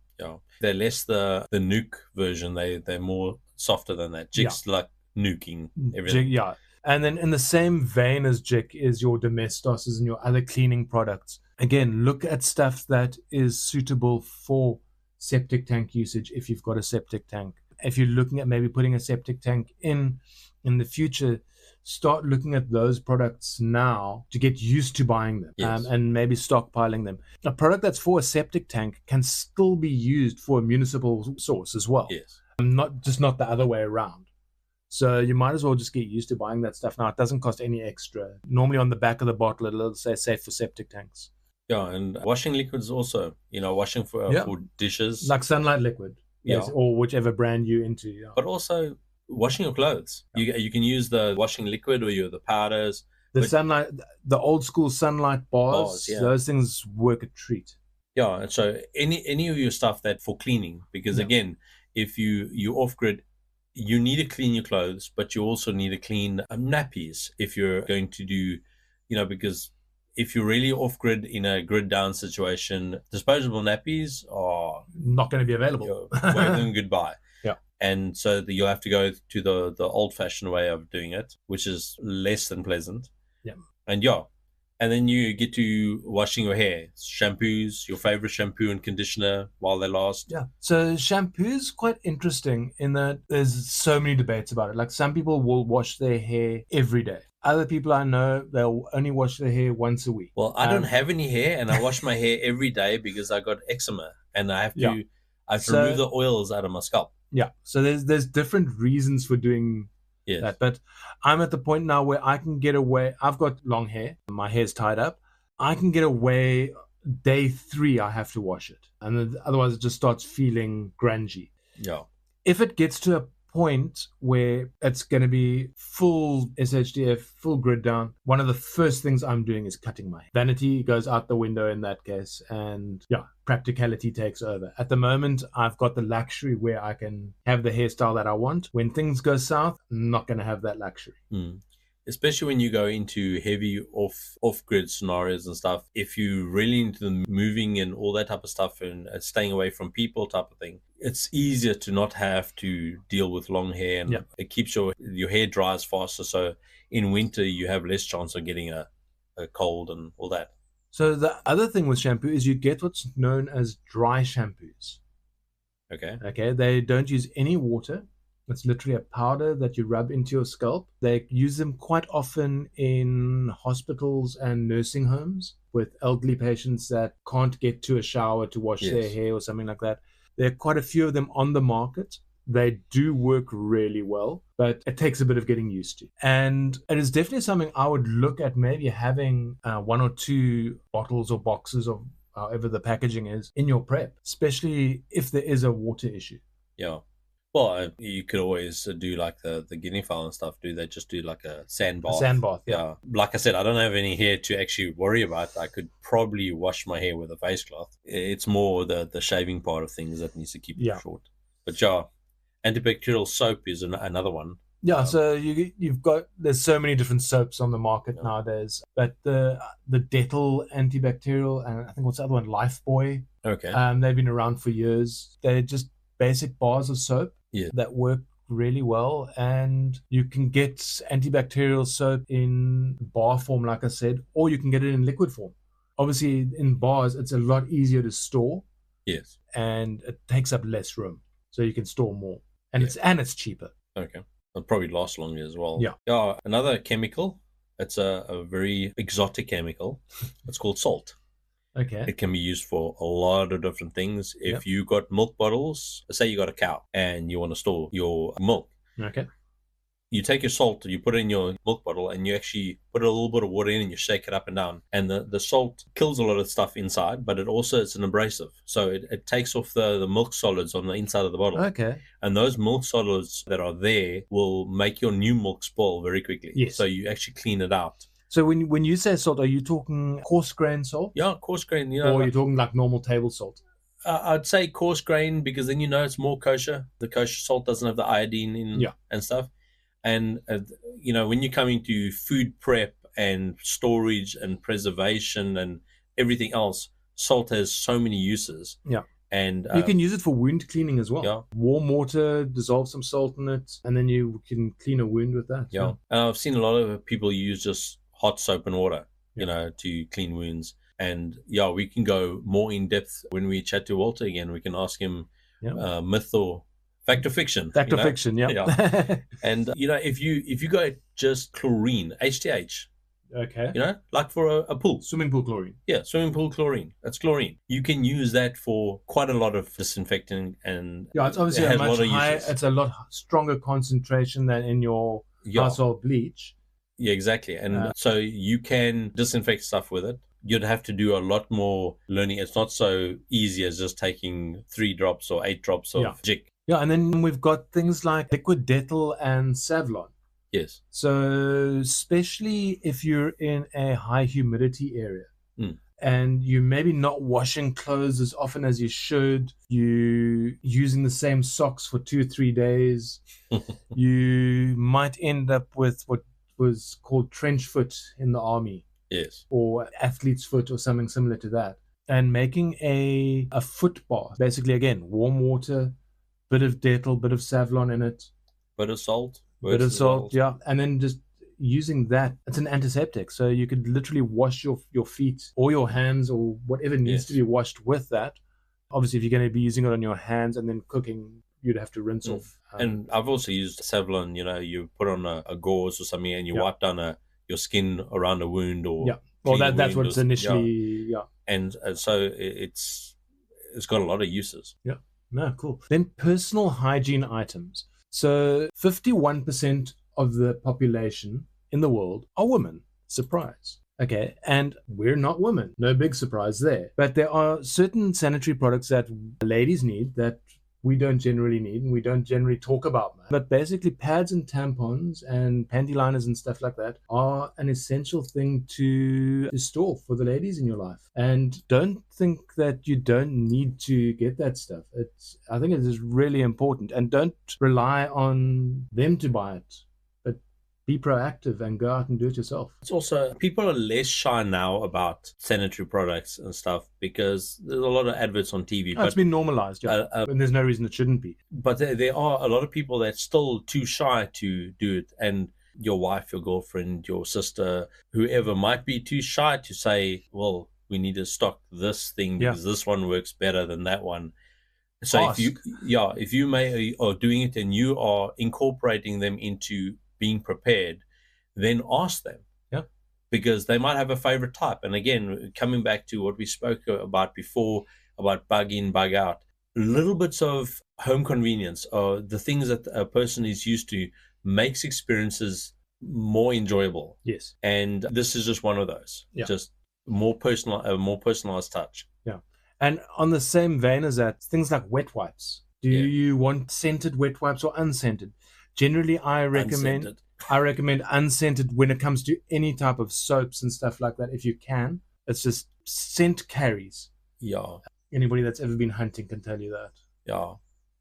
G: They're less the nuke version. They're more softer than that. Jik's like nuking everything.
F: Yeah. And then in the same vein as jik is your domestoses and your other cleaning products. Again, look at stuff that is suitable for septic tank usage if you've got a septic tank. If you're looking at maybe putting a septic tank in the future, start looking at those products now to get used to buying them.
G: Yes.
F: And maybe stockpiling them. A product that's for a septic tank can still be used for a municipal source as well.
G: Yes.
F: Not the other way around. So you might as well just get used to buying that stuff now. It doesn't cost any extra. Normally on the back of the bottle, it'll say safe for septic tanks.
G: Yeah, and washing liquids also, washing for dishes.
F: Like Sunlight liquid. Yes, or whichever brand you're into. Yeah.
G: But also washing your clothes. You can use the washing liquid or the powders.
F: The old school Sunlight bars, those things work a treat.
G: Yeah, and so any of your stuff that for cleaning, because again, if you're off-grid, you need to clean your clothes, but you also need to clean nappies if you're going to do, because if you're really off-grid in a grid down situation, disposable nappies are
F: not going to be available.
G: Wave them goodbye.
F: Yeah.
G: And so you'll have to go to the old-fashioned way of doing it, which is less than pleasant.
F: Yeah.
G: And And then you get to washing your hair. Shampoos, your favorite shampoo and conditioner while they last.
F: Yeah. So shampoo's quite interesting in that there's so many debates about it. Like some people will wash their hair every day. Other people I know, they'll only wash their hair once a week.
G: Well, I don't have any hair, and I wash my hair every day because I got eczema, and I have to remove the oils out of my scalp.
F: Yeah. So there's different reasons for doing that. But I'm at the point now where I can get away. I've got long hair. My hair's tied up. I can get away. Day 3, I have to wash it. And then, otherwise it just starts feeling grungy.
G: Yeah.
F: If it gets to a point where it's going to be full SHDF, full grid down, one of the first things I'm doing is cutting my hair. Vanity goes out the window in that case, and practicality takes over. At the moment, I've got the luxury where I can have the hairstyle that I want. When things go south, I'm not going to have that luxury.
G: Especially when you go into heavy off-grid scenarios and stuff. If you're really into the moving and all that type of stuff and staying away from people type of thing, it's easier to not have to deal with long hair, and it keeps your hair dries faster. So in winter, you have less chance of getting a cold and all that.
F: So the other thing with shampoo is you get what's known as dry shampoos. Okay. They don't use any water. It's literally a powder that you rub into your scalp. They use them quite often in hospitals and nursing homes with elderly patients that can't get to a shower to wash their hair or something like that. There are quite a few of them on the market. They do work really well, but it takes a bit of getting used to. And it is definitely something I would look at maybe having 1 or 2 bottles or boxes of however the packaging is in your prep, especially if there is a water issue.
G: Yeah. Well, you could always do like the guinea fowl and stuff. They just do like a sand bath?
F: A sand bath, yeah.
G: Like I said, I don't have any hair to actually worry about. I could probably wash my hair with a face cloth. It's more the shaving part of things that needs to keep it short. But antibacterial soap is another one.
F: Yeah, so you've got, there's so many different soaps on the market nowadays. But the Dettol antibacterial, and I think what's the other one, Lifebuoy.
G: Okay.
F: They've been around for years. They're just basic bars of soap that work really well, and you can get antibacterial soap in bar form, like I said, or you can get it in liquid form. Obviously, in bars, it's a lot easier to store.
G: Yes.
F: And it takes up less room, so you can store more, and it's cheaper.
G: Okay. It'll probably last longer as well.
F: Yeah.
G: Another chemical. It's a very exotic chemical. It's called salt.
F: Okay.
G: It can be used for a lot of different things. If you got milk bottles, say you got a cow and you want to store your milk.
F: Okay.
G: You take your salt, you put it in your milk bottle, and you actually put a little bit of water in and you shake it up and down. And the salt kills a lot of stuff inside, but it's an abrasive. So it takes off the milk solids on the inside of the bottle.
F: Okay.
G: And those milk solids that are there will make your new milk spoil very quickly.
F: Yes.
G: So you actually clean it out.
F: So when you say salt, are you talking coarse grain salt?
G: Yeah, coarse grain.
F: Or you're talking like normal table salt?
G: I'd say coarse grain, because then it's more kosher. The kosher salt doesn't have the iodine in and stuff. And, when you come into food prep and storage and preservation and everything else, salt has so many uses.
F: Yeah.
G: And
F: you can use it for wound cleaning as well.
G: Yeah.
F: Warm water, dissolve some salt in it, and then you can clean a wound with that.
G: Yeah. And I've seen a lot of people use just hot soap and water, to clean wounds. And we can go more in depth when we chat to Walter again. We can ask him myth or fact or fiction.
F: Fact or fiction, yeah.
G: And if you go just chlorine, HTH.
F: Okay.
G: Like for a pool.
F: Swimming pool chlorine.
G: Yeah, swimming pool chlorine. That's chlorine. You can use that for quite a lot of disinfecting, and
F: it's obviously a much higher. It's a lot stronger concentration than in your household bleach.
G: Yeah, exactly. And so you can disinfect stuff with it. You'd have to do a lot more learning. It's not so easy as just taking 3 drops or 8 drops of Jik.
F: Yeah, and then we've got things like liquid Dettol and Savlon.
G: Yes.
F: So especially if you're in a high humidity area and you maybe not washing clothes as often as you should, you using the same socks for 2 or 3 days, you might end up with what was called trench foot in the army.
G: Yes.
F: Or athlete's foot or something similar to that. And making a foot bath, basically, again, warm water, bit of Dettol, bit of Savlon in it.
G: Bit of salt.
F: Bit of salt, yeah. And then just using that, it's an antiseptic. So you could literally wash your feet or your hands or whatever needs to be washed with that. Obviously, if you're going to be using it on your hands and then cooking, you'd have to rinse off.
G: And I've also used Savlon, you put on a gauze or something and you wipe down your skin around a wound or
F: well, that's what it's initially,
G: And so it's got a lot of uses.
F: Yeah. No, cool. Then personal hygiene items. So 51% of the population in the world are women. Surprise. Okay, and we're not women. No big surprise there. But there are certain sanitary products that ladies need that we don't generally need and we don't generally talk about much. But basically pads and tampons and panty liners and stuff like that are an essential thing to store for the ladies in your life. And don't think that you don't need to get that stuff. I think it is really important. And don't rely on them to buy it. Be proactive and go out and do it yourself.
G: It's also, people are less shy now about sanitary products and stuff because there's a lot of adverts on TV.
F: It's been normalized, and there's no reason it shouldn't be.
G: But there are a lot of people that's still too shy to do it. And your wife, your girlfriend, your sister, whoever might be too shy to say, well, we need to stock this thing because this one works better than that one. So if you are doing it and you are incorporating them into being prepared, then ask them. Because they might have a favorite type. And again, coming back to what we spoke about before, about bug in, bug out, little bits of home convenience or the things that a person is used to makes experiences more enjoyable.
F: Yes.
G: And this is just one of those. Just more personalized touch.
F: Yeah. And on the same vein as that, things like wet wipes. Do you want scented wet wipes or unscented? Generally, I recommend unscented when it comes to any type of soaps and stuff like that. If you can, it's just scent carries.
G: Yeah.
F: Anybody that's ever been hunting can tell you that.
G: Yeah.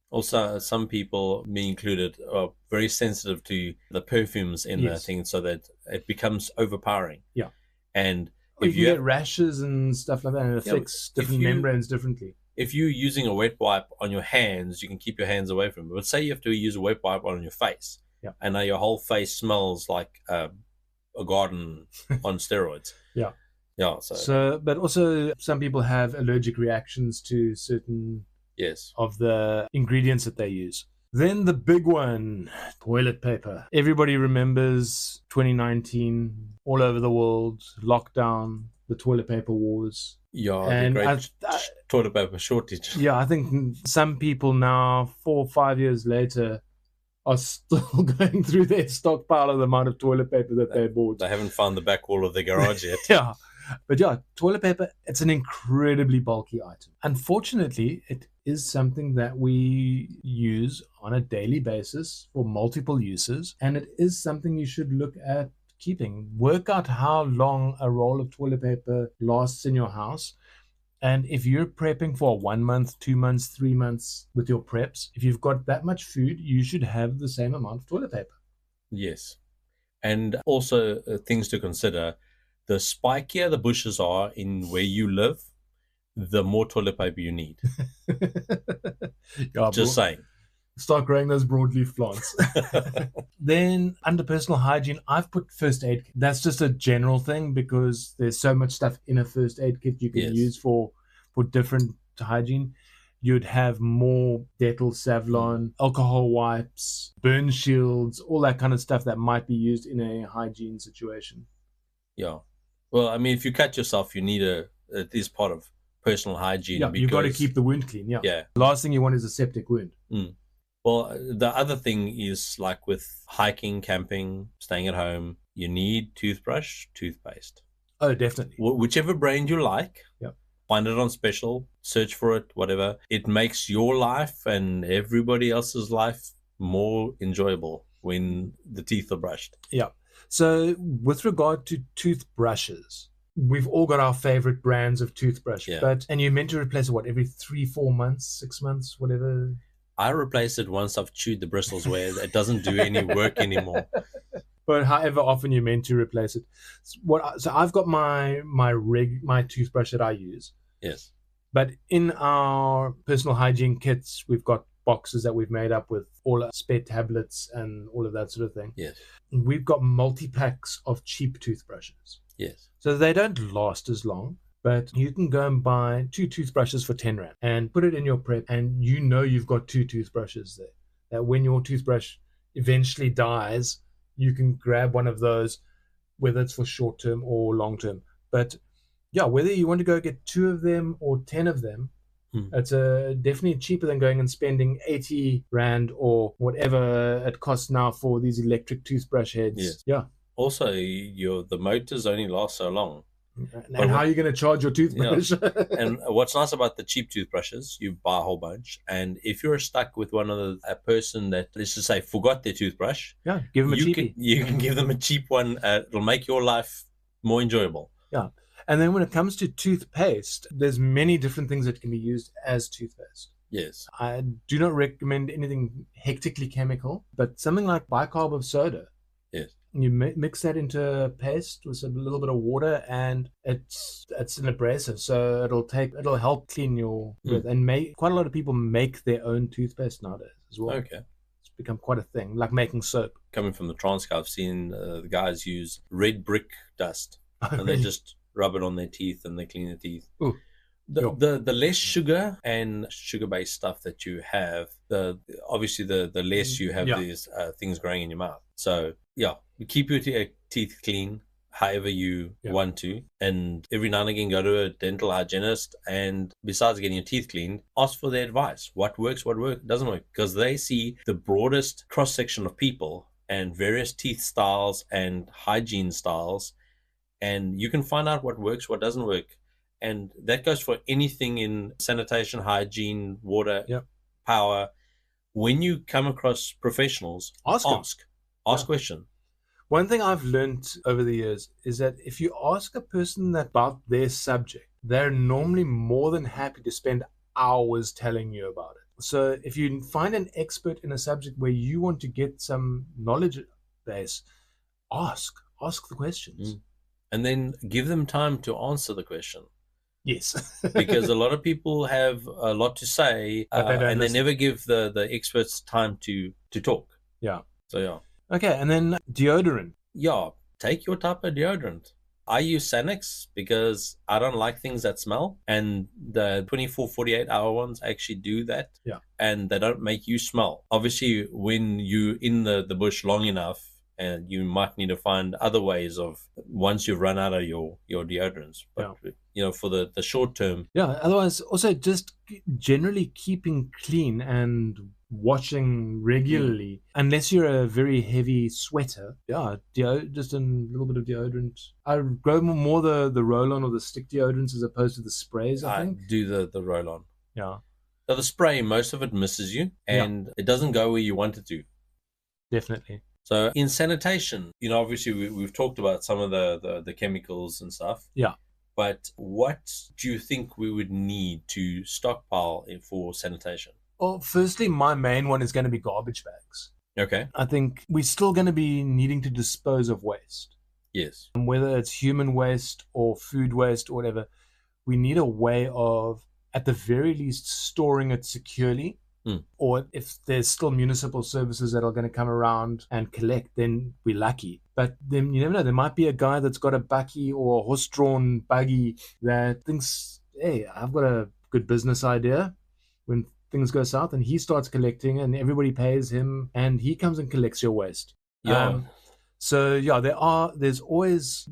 G: Also, some people, me included, are very sensitive to the perfumes in the thing, so that it becomes overpowering.
F: Yeah.
G: And
F: if you get rashes and stuff like that, and it affects different membranes differently.
G: If you're using a wet wipe on your hands, you can keep your hands away from it. But say you have to use a wet wipe on your face, and now your whole face smells like a garden on steroids.
F: Yeah.
G: So,
F: but also some people have allergic reactions to certain of the ingredients that they use. Then the big one, toilet paper. Everybody remembers 2019, all over the world, lockdown, the toilet paper wars.
G: Yeah, and the great toilet paper shortage.
F: Yeah, I think some people now, 4 or 5 years later, are still going through their stockpile of the amount of toilet paper that they bought.
G: They haven't found the back wall of their garage yet.
F: Yeah. But toilet paper, it's an incredibly bulky item. Unfortunately, it is something that we use on a daily basis for multiple uses, and it is something you should look at keeping. Work out how long a roll of toilet paper lasts in your house. And if you're prepping for 1 month, 2 months, 3 months with your preps, if you've got that much food, you should have the same amount of toilet paper.
G: Yes. And also things to consider. The spikier the bushes are in where you live, the more toilet paper you need. Just saying.
F: Start growing those broadleaf plants. Then under personal hygiene, I've put first aid. That's just a general thing because there's so much stuff in a first aid kit you can use for different hygiene. You'd have more Dettol, Savlon, alcohol wipes, burn shields, all that kind of stuff that might be used in a hygiene situation.
G: Yeah. Well, I mean, if you cut yourself, you need it is part of personal hygiene.
F: Yeah, you've got to keep the wound clean. Yeah. The last thing you want is a septic wound.
G: Well, the other thing is like with hiking, camping, staying at home, you need toothbrush, toothpaste.
F: Oh, definitely.
G: Whichever brand you like.
F: Yeah.
G: Find it on special, search for it, whatever. It makes your life and everybody else's life more enjoyable when the teeth are brushed.
F: Yeah. So with regard to toothbrushes, we've all got our favorite brands of toothbrush, and you're meant to replace it, every 3-4 months, 6 months, whatever?
G: I replace it once I've chewed the bristles where it doesn't do any work anymore.
F: But however often you're meant to replace it. So I've got my toothbrush that I use.
G: Yes.
F: But in our personal hygiene kits, we've got boxes that we've made up with all our spare tablets and all of that sort of thing.
G: Yes.
F: We've got multi-packs of cheap toothbrushes.
G: Yes.
F: So they don't last as long, but you can go and buy 2 toothbrushes for 10 Rand and put it in your prep, and you know you've got 2 toothbrushes there. That when your toothbrush eventually dies, you can grab one of those, whether it's for short term or long term. But yeah, whether you want to go get 2 of them or 10 of them, it's definitely cheaper than going and spending 80 Rand or whatever it costs now for these electric toothbrush heads.
G: Yes.
F: Yeah.
G: Also, the motors only last so long.
F: And how are you going to charge your toothbrush?
G: Yeah. And what's nice about the cheap toothbrushes, you buy a whole bunch, and if you're stuck with a person that, let's just say, forgot their toothbrush,
F: yeah, give them a cheapie.
G: You can give them a cheap one. It'll make your life more enjoyable.
F: Yeah. And then when it comes to toothpaste, there's many different things that can be used as toothpaste.
G: Yes.
F: I do not recommend anything hectically chemical, but something like bicarb of soda.
G: Yes.
F: You mix that into paste with a little bit of water, and it's an abrasive, so it'll help clean your breath. And quite a lot of people make their own toothpaste nowadays as well.
G: Okay.
F: It's become quite a thing, like making soap.
G: Coming from the Transkei, I've seen the guys use red brick dust, and
F: really?
G: they just rub it on their teeth and they clean their teeth.
F: Ooh.
G: The less sugar and sugar-based stuff that you have, obviously the less you have these things growing in your mouth. So yeah, keep your teeth clean however you want to, and every now and again go to a dental hygienist, and besides getting your teeth cleaned, ask for their advice. What works, what doesn't work, because they see the broadest cross-section of people and various teeth styles and hygiene styles, and you can find out what works, what doesn't work. And that goes for anything in sanitation, hygiene, water, power. When you come across professionals, ask question.
F: One thing I've learned over the years is that if you ask a person about their subject, they're normally more than happy to spend hours telling you about it. So if you find an expert in a subject where you want to get some knowledge base, ask the questions.
G: And then give them time to answer the question.
F: Yes.
G: Because a lot of people have a lot to say, and they never give the experts time to talk.
F: Yeah.
G: So, yeah.
F: Okay, and then deodorant.
G: Yeah, take your type of deodorant. I use Sanex because I don't like things that smell, and the 24, 48-hour ones actually do that.
F: Yeah.
G: And they don't make you smell. Obviously, when you're in the bush long enough, and you might need to find other ways of, once you've run out of your deodorants. But, for the short term.
F: Yeah, otherwise, also just generally keeping clean and washing regularly, unless you're a very heavy sweater. Yeah, just a little bit of deodorant. I go more the roll-on or the stick deodorants as opposed to the sprays, I think.
G: Do the roll-on.
F: Yeah.
G: So the spray, most of it misses you, and it doesn't go where you want it to.
F: Definitely.
G: So in sanitation, obviously we've talked about some of the chemicals and stuff.
F: Yeah.
G: But what do you think we would need to stockpile for sanitation?
F: Well, firstly, my main one is going to be garbage bags.
G: Okay.
F: I think we're still going to be needing to dispose of waste.
G: Yes.
F: And whether it's human waste or food waste or whatever, we need a way of, at the very least, storing it securely. Or if there's still municipal services that are going to come around and collect, then we're lucky. But then you never know. There might be a guy that's got a bakkie or a horse-drawn buggy that thinks, hey, I've got a good business idea. When things go south, and he starts collecting, and everybody pays him, and he comes and collects your waste.
G: Yeah.
F: So yeah, there's always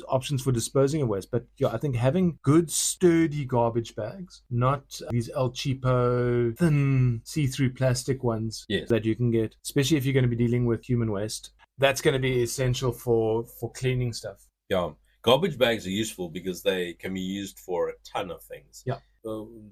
F: options for disposing of waste, but yeah, I think having good sturdy garbage bags, not these El Cheapo thin see-through plastic ones that you can get, especially if you're going to be dealing with human waste, that's going to be essential for cleaning stuff.
G: Yeah, garbage bags are useful because they can be used for a ton of things.
F: Yeah.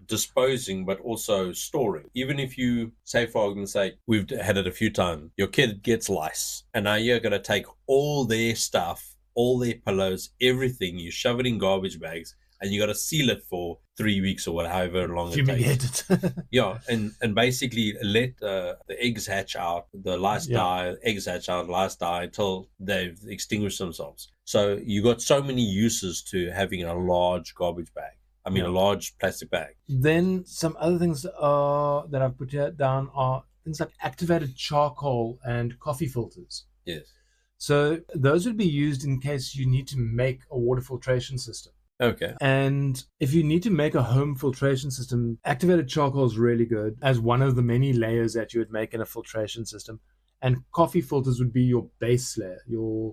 G: Disposing, but also storing. Even if you, say for argument's sake, we've had it a few times, your kid gets lice, and now you're going to take all their stuff, all their pillows, everything, you shove it in garbage bags, and you got to seal it for 3 weeks or however long it takes. Yeah, and basically let the eggs hatch out, the lice die, eggs hatch out, lice die until they've extinguished themselves. So you got so many uses to having a large garbage bag. I mean, a large plastic bag.
F: Then some other things that I've put here down are things like activated charcoal and coffee filters.
G: Yes.
F: So those would be used in case you need to make a water filtration system.
G: Okay.
F: And if you need to make a home filtration system, activated charcoal is really good as one of the many layers that you would make in a filtration system. And coffee filters would be your base layer,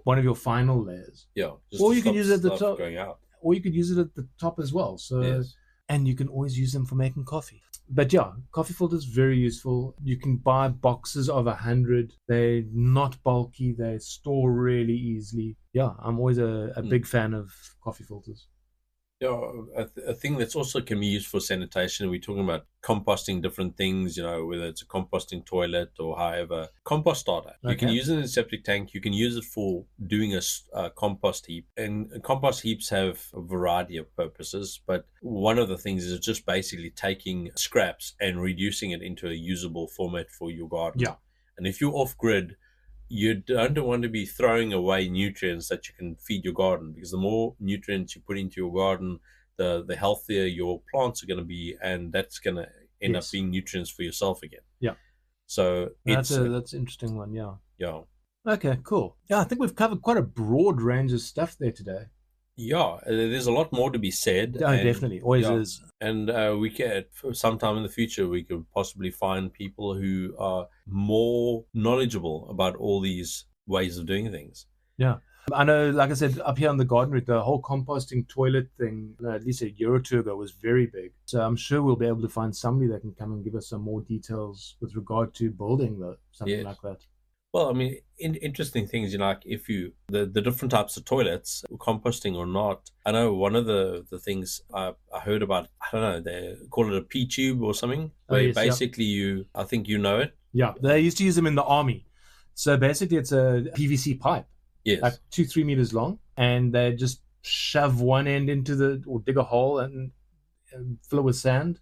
F: one of your final layers.
G: Yeah.
F: Or you can use it at the top.
G: Going out.
F: Or you could use it at the top as well. So,
G: yes.
F: And you can always use them for making coffee. But yeah, coffee filters very useful. You can buy boxes of 100. They're not bulky. They store really easily. Yeah, I'm always a big fan of coffee filters.
G: Yeah, a thing that's also can be used for sanitation. We're talking about composting different things, whether it's a composting toilet or however. Compost starter. You can use it in a septic tank. You can use it for doing a compost heap. And compost heaps have a variety of purposes, but one of the things is just basically taking scraps and reducing it into a usable format for your garden.
F: Yeah.
G: And if you're off-grid, you don't want to be throwing away nutrients that you can feed your garden, because the more nutrients you put into your garden, the healthier your plants are going to be, and that's going to end up being nutrients for yourself again.
F: Yeah.
G: So
F: that's an interesting one. Yeah.
G: Yeah.
F: Okay, cool. Yeah, I think we've covered quite a broad range of stuff there today.
G: Yeah, there's a lot more to be said.
F: Oh, definitely. Always is.
G: And we can, sometime in the future, we could possibly find people who are more knowledgeable about all these ways of doing things.
F: Yeah. I know, like I said, up here on the garden route, the whole composting toilet thing, at least a year or two ago, was very big. So I'm sure we'll be able to find somebody that can come and give us some more details with regard to building something like that.
G: Well, I mean, interesting things, like if the different types of toilets, composting or not. I know one of the things I heard about, I don't know, they call it a P-tube or something, where basically I think you know it.
F: Yeah, they used to use them in the army. So basically it's a PVC pipe, like 2-3 meters long, and they just shove one end or dig a hole and fill it with sand.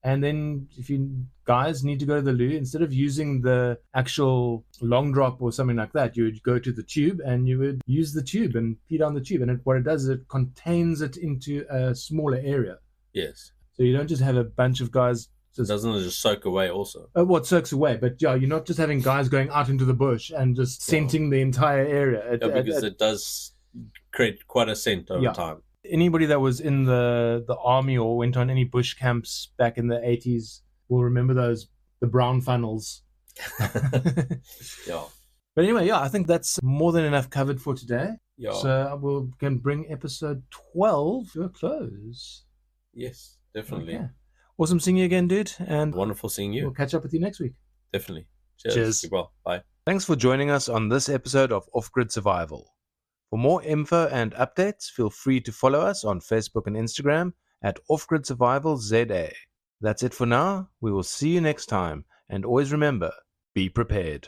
F: And then if you guys need to go to the loo, instead of using the actual long drop or something like that, you would go to the tube and you would use the tube and pee down the tube. And what it does is it contains it into a smaller area.
G: Yes.
F: So you don't just have a bunch of guys.
G: Doesn't it just soak away also?
F: Well, it soaks away. But yeah, you're not just having guys going out into the bush and just scenting the entire area.
G: Because it does create quite a scent over time.
F: Anybody that was in the army or went on any bush camps back in the 80s will remember the brown funnels.
G: Yeah.
F: But anyway, I think that's more than enough covered for today.
G: Yeah.
F: So we can bring episode 12 to a close.
G: Yes, definitely.
F: Okay. Awesome seeing you again, dude. And
G: wonderful seeing you.
F: We'll catch up with you next week.
G: Definitely. Cheers. Keep well. Bye.
F: Thanks for joining us on this episode of Off-Grid Survival. For more info and updates, feel free to follow us on Facebook and Instagram at Off-Grid Survival ZA. That's it for now. We will see you next time. And always remember, be prepared.